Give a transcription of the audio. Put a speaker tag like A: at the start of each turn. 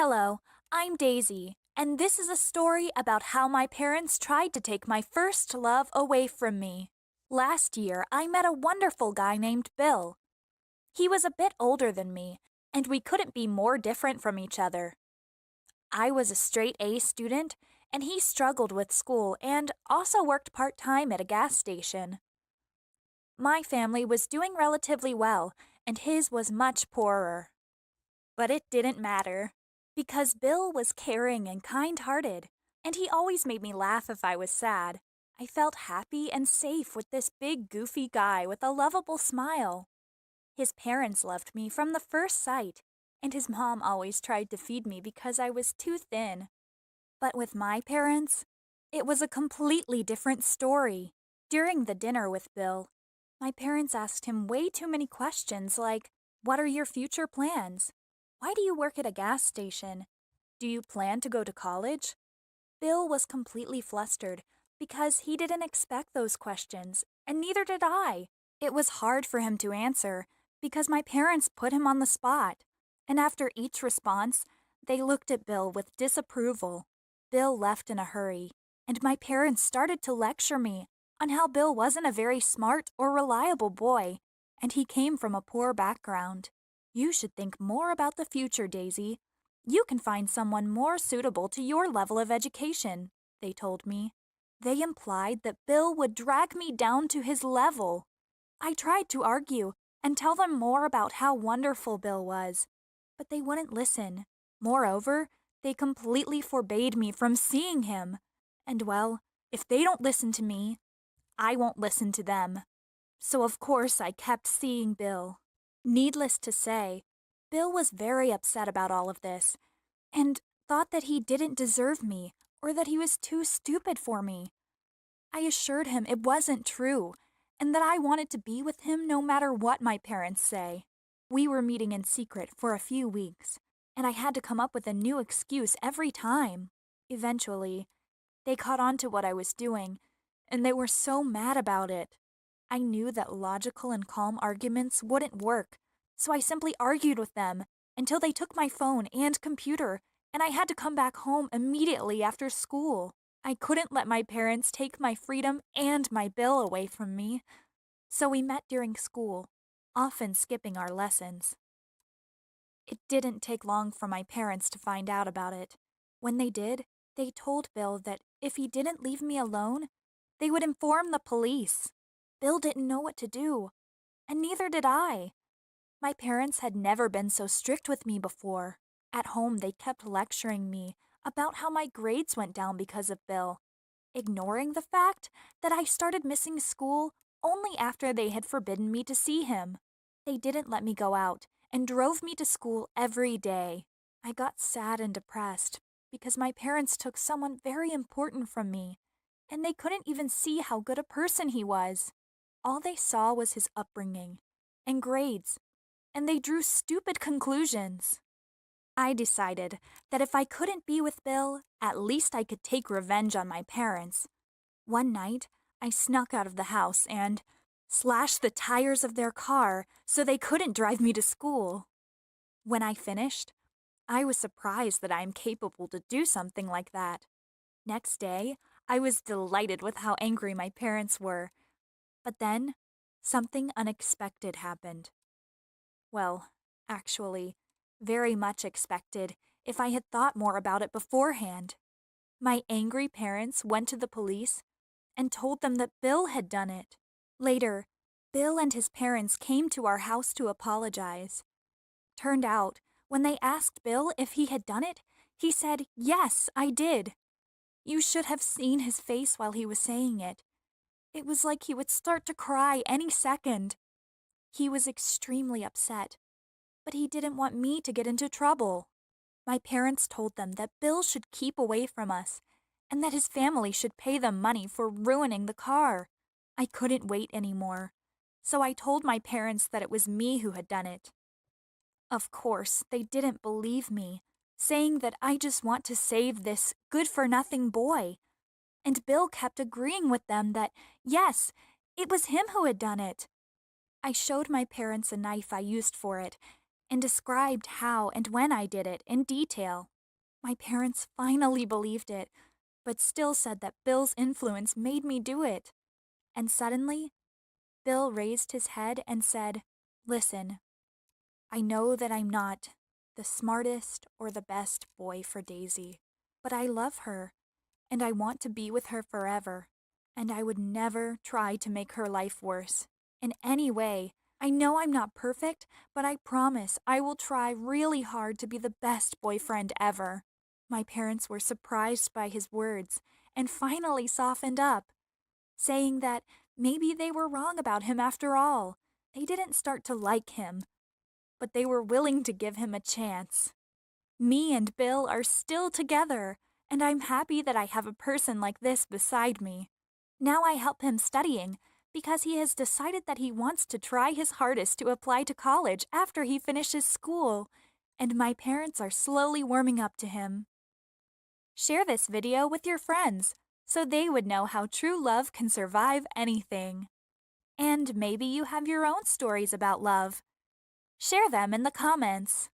A: Hello, I'm Daisy, and this is a story about how my parents tried to take my first love away from me. Last year, I met a wonderful guy named Bill. He was a bit older than me, and we couldn't be more different from each other. I was a straight A student, and he struggled with school and also worked part time at a gas station. My family was doing relatively well, and his was much poorer. But it didn't matter, because Bill was caring and kind hearted, and he always made me laugh if I was sad. I felt happy and safe with this big, goofy guy with a lovable smile. His parents loved me from the first sight, and his mom always tried to feed me because I was too thin. But with my parents, it was a completely different story. During the dinner with Bill, my parents asked him way too many questions like, "What are your future plans? Why do you work at a gas station? Do you plan to go to college?" Bill was completely flustered because he didn't expect those questions, and neither did I. It was hard for him to answer because my parents put him on the spot, and after each response, they looked at Bill with disapproval. Bill left in a hurry, and my parents started to lecture me on how Bill wasn't a very smart or reliable boy, and he came from a poor background. "You should think more about the future, Daisy. You can find someone more suitable to your level of education," they told me. They implied that Bill would drag me down to his level. I tried to argue and tell them more about how wonderful Bill was, but they wouldn't listen. Moreover, they completely forbade me from seeing him. And well, if they don't listen to me, I won't listen to them. So of course I kept seeing Bill. Needless to say, Bill was very upset about all of this, and thought that he didn't deserve me or that he was too stupid for me. I assured him it wasn't true, and that I wanted to be with him no matter what my parents say. We were meeting in secret for a few weeks, and I had to come up with a new excuse every time. Eventually, they caught on to what I was doing, and they were so mad about it. I knew that logical and calm arguments wouldn't work, so I simply argued with them until they took my phone and computer, and I had to come back home immediately after school. I couldn't let my parents take my freedom and my bill away from me, so we met during school, often skipping our lessons. It didn't take long for my parents to find out about it. When they did, they told Bill that if he didn't leave me alone, they would inform the police. Bill didn't know what to do, and neither did I. My parents had never been so strict with me before. At home, they kept lecturing me about how my grades went down because of Bill, ignoring the fact that I started missing school only after they had forbidden me to see him. They didn't let me go out and drove me to school every day. I got sad and depressed because my parents took someone very important from me, and they couldn't even see how good a person he was. All they saw was his upbringing and grades, and they drew stupid conclusions. I decided that if I couldn't be with Bill, at least I could take revenge on my parents. One night, I snuck out of the house and slashed the tires of their car so they couldn't drive me to school. When I finished, I was surprised that I am capable to do something like that. Next day, I was delighted with how angry my parents were. But then, something unexpected happened. Well, actually, very much expected if I had thought more about it beforehand. My angry parents went to the police and told them that Bill had done it. Later, Bill and his parents came to our house to apologize. Turned out, when they asked Bill if he had done it, he said, "Yes, I did." You should have seen his face while he was saying it. It was like he would start to cry any second. He was extremely upset, but he didn't want me to get into trouble. My parents told them that Bill should keep away from us, and that his family should pay them money for ruining the car. I couldn't wait anymore, so I told my parents that it was me who had done it. Of course, they didn't believe me, saying that I just want to save this good-for-nothing boy. And Bill kept agreeing with them that, yes, it was him who had done it. I showed my parents a knife I used for it, and described how and when I did it in detail. My parents finally believed it, but still said that Bill's influence made me do it. And suddenly, Bill raised his head and said, "Listen, I know that I'm not the smartest or the best boy for Daisy, but I love her, and I want to be with her forever, and I would never try to make her life worse. In any way, I know I'm not perfect, but I promise I will try really hard to be the best boyfriend ever." My parents were surprised by his words and finally softened up, saying that maybe they were wrong about him after all. They didn't start to like him, but they were willing to give him a chance. Me and Bill are still together, and I'm happy that I have a person like this beside me. Now I help him studying because he has decided that he wants to try his hardest to apply to college after he finishes school, and my parents are slowly warming up to him. Share this video with your friends so they would know how true love can survive anything. And maybe you have your own stories about love. Share them in the comments.